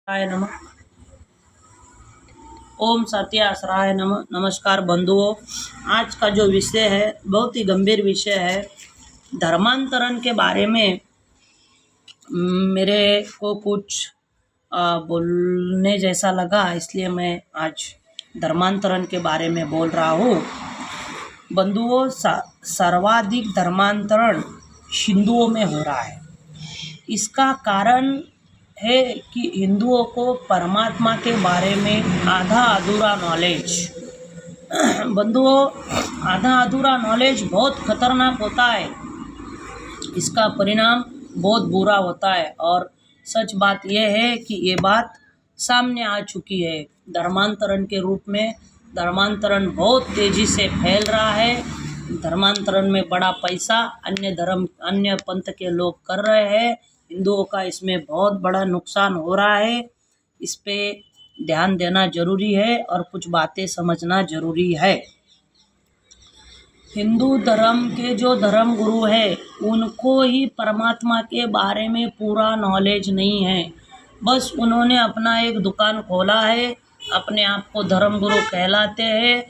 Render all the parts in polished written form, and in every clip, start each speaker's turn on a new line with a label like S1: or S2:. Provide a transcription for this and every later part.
S1: राय नमः। ओम सत्यासराय नमः। नमस्कार बंधुओं, आज का जो विषय है बहुत ही गंभीर विषय है। धर्मांतरण के बारे में मेरे को कुछ बोलने जैसा लगा, इसलिए मैं आज धर्मांतरण के बारे में बोल रहा हूँ। बंधुओं, सर्वाधिक धर्मांतरण हिंदुओं में हो रहा है। इसका कारण है कि हिंदुओं को परमात्मा के बारे में आधा अधूरा नॉलेज। बंधुओं, आधा अधूरा नॉलेज बहुत खतरनाक होता है। इसका परिणाम बहुत बुरा होता है और सच बात यह है कि ये बात सामने आ चुकी है। धर्मांतरण के रूप में धर्मांतरण बहुत तेज़ी से फैल रहा है। धर्मांतरण में बड़ा पैसा अन्य पंथ के लोग कर रहे हैं। हिंदुओं का इसमें बहुत बड़ा नुकसान हो रहा है। इस पे ध्यान देना जरूरी है और कुछ बातें समझना जरूरी है। हिंदू धर्म के जो धर्म गुरु है उनको ही परमात्मा के बारे में पूरा नॉलेज नहीं है। बस उन्होंने अपना एक दुकान खोला है, अपने आप को धर्म गुरु कहलाते हैं,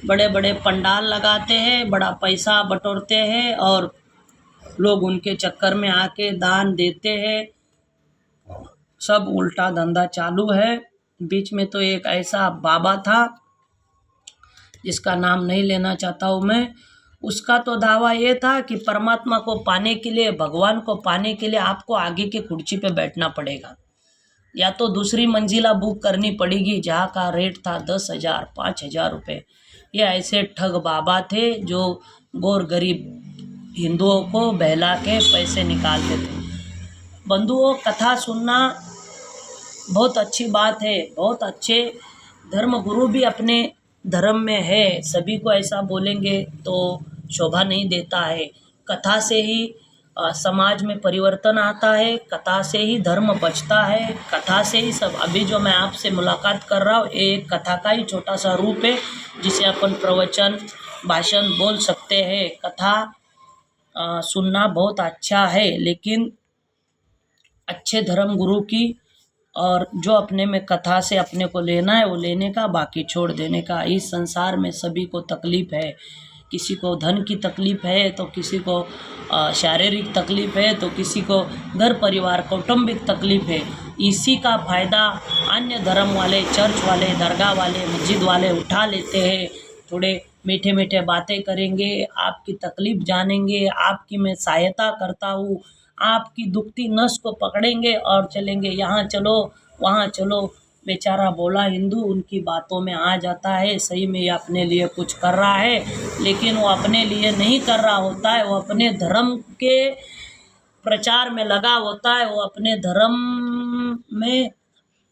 S1: बड़े बड़े पंडाल लगाते हैं, बड़ा पैसा बटोरते हैं और लोग उनके चक्कर में आके दान देते हैं। सब उल्टा धंधा चालू है। बीच में तो एक ऐसा बाबा था जिसका नाम नहीं लेना चाहता हूँ मैं। उसका तो दावा ये था कि परमात्मा को पाने के लिए, भगवान को पाने के लिए आपको आगे की कुर्सी पे बैठना पड़ेगा या तो दूसरी मंजिला बुक करनी पड़ेगी जहाँ का रेट था 10,000 5,000 रुपये। ये ऐसे ठग बाबा थे जो गौर गरीब हिंदुओं को बहला के पैसे निकालते थे। बंधुओं, कथा सुनना बहुत अच्छी बात है। बहुत अच्छे धर्म गुरु भी अपने धर्म में है। सभी को ऐसा बोलेंगे तो शोभा नहीं देता है। कथा से ही समाज में परिवर्तन आता है, कथा से ही धर्म बचता है, कथा से ही सब। अभी जो मैं आपसे मुलाकात कर रहा हूँ एक कथा का ही छोटा सा रूप है जिसे अपन प्रवचन भाषण बोल सकते हैं। कथा सुनना बहुत अच्छा है, लेकिन अच्छे धर्म गुरु की और जो अपने में कथा से अपने को लेना है वो लेने का, बाकी छोड़ देने का। इस संसार में सभी को तकलीफ़ है। किसी को धन की तकलीफ़ है तो किसी को शारीरिक तकलीफ़ है तो किसी को घर परिवार कौटुंबिक तकलीफ़ है। इसी का फ़ायदा अन्य धर्म वाले, चर्च वाले, दरगाह वाले, मस्जिद वाले उठा लेते हैं। थोड़े मीठे मीठे बातें करेंगे, आपकी तकलीफ़ जानेंगे, आपकी मैं सहायता करता हूँ, आपकी दुखती नस को पकड़ेंगे और चलेंगे, यहाँ चलो वहाँ चलो। बेचारा बोला हिंदू उनकी बातों में आ जाता है। सही में ये अपने लिए कुछ कर रहा है, लेकिन वो अपने लिए नहीं कर रहा होता है, वो अपने धर्म के प्रचार में लगा होता है। वो अपने धर्म में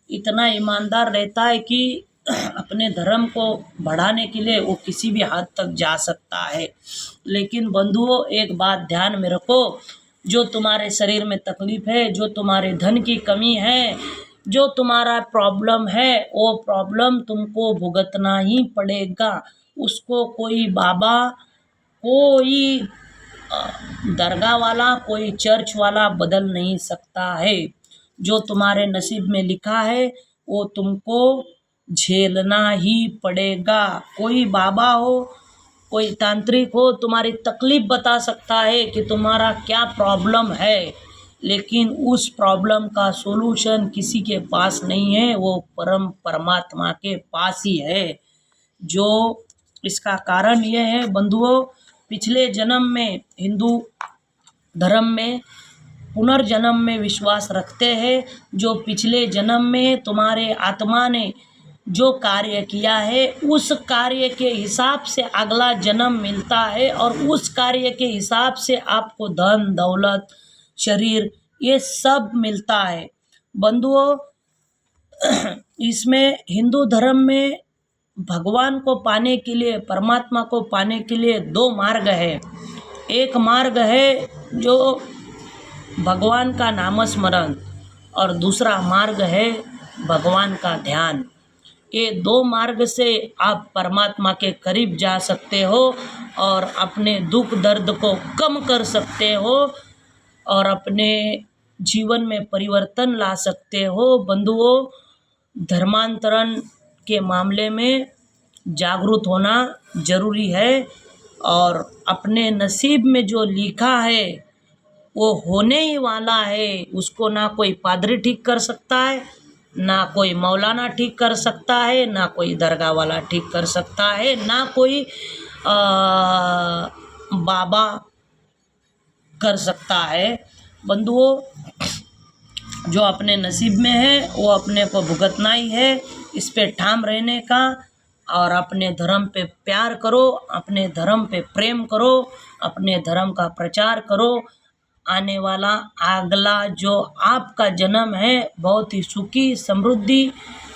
S1: इतना ईमानदार रहता है कि अपने धर्म को बढ़ाने के लिए वो किसी भी हद तक जा सकता है। लेकिन बंधुओं, एक बात ध्यान में रखो, जो तुम्हारे शरीर में तकलीफ है, जो तुम्हारे धन की कमी है, जो तुम्हारा प्रॉब्लम है, वो प्रॉब्लम तुमको भुगतना ही पड़ेगा। उसको कोई बाबा, कोई दरगाह वाला, कोई चर्च वाला बदल नहीं सकता है। जो तुम्हारे नसीब में लिखा है वो तुमको झेलना ही पड़ेगा। कोई बाबा हो, कोई तांत्रिक हो, तुम्हारी तकलीफ बता सकता है कि तुम्हारा क्या प्रॉब्लम है, लेकिन उस प्रॉब्लम का सॉल्यूशन किसी के पास नहीं है, वो परमात्मा के पास ही है। जो इसका कारण ये है बंधुओं, पिछले जन्म में हिंदू धर्म में पुनर्जन्म में विश्वास रखते हैं। जो पिछले जन्म में तुम्हारे आत्मा ने जो कार्य किया है उस कार्य के हिसाब से अगला जन्म मिलता है और उस कार्य के हिसाब से आपको धन दौलत शरीर ये सब मिलता है। बंधुओं, इसमें हिंदू धर्म में भगवान को पाने के लिए, परमात्मा को पाने के लिए दो मार्ग है। एक मार्ग है जो भगवान का नामस्मरण और दूसरा मार्ग है भगवान का ध्यान। ये दो मार्ग से आप परमात्मा के करीब जा सकते हो और अपने दुख दर्द को कम कर सकते हो और अपने जीवन में परिवर्तन ला सकते हो। बंधुओं, धर्मांतरण के मामले में जागरूक होना जरूरी है और अपने नसीब में जो लिखा है वो होने ही वाला है। उसको ना कोई पादरी ठीक कर सकता है, ना कोई मौलाना ठीक कर सकता है, ना कोई दरगाह वाला ठीक कर सकता है, ना कोई बाबा कर सकता है। बंधुओं, जो अपने नसीब में है वो अपने को भुगतना ही है। इस पे ठाम रहने का और अपने धर्म पे प्यार करो, अपने धर्म पे प्रेम करो, अपने धर्म का प्रचार करो। आने वाला अगला जो आपका जन्म है बहुत ही सुखी समृद्धि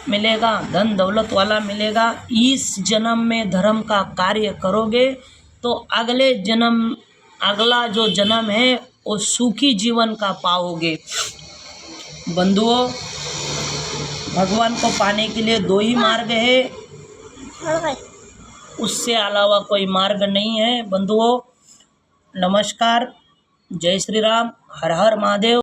S1: मिलेगा, धन दौलत वाला मिलेगा। इस जन्म में धर्म का कार्य करोगे तो अगला जो जन्म है वो सुखी जीवन का पाओगे। बंधुओं, भगवान को पाने के लिए दो ही मार्ग है, उससे अलावा कोई मार्ग नहीं है। बंधुओं, नमस्कार, जय श्री राम, हर हर महादेव।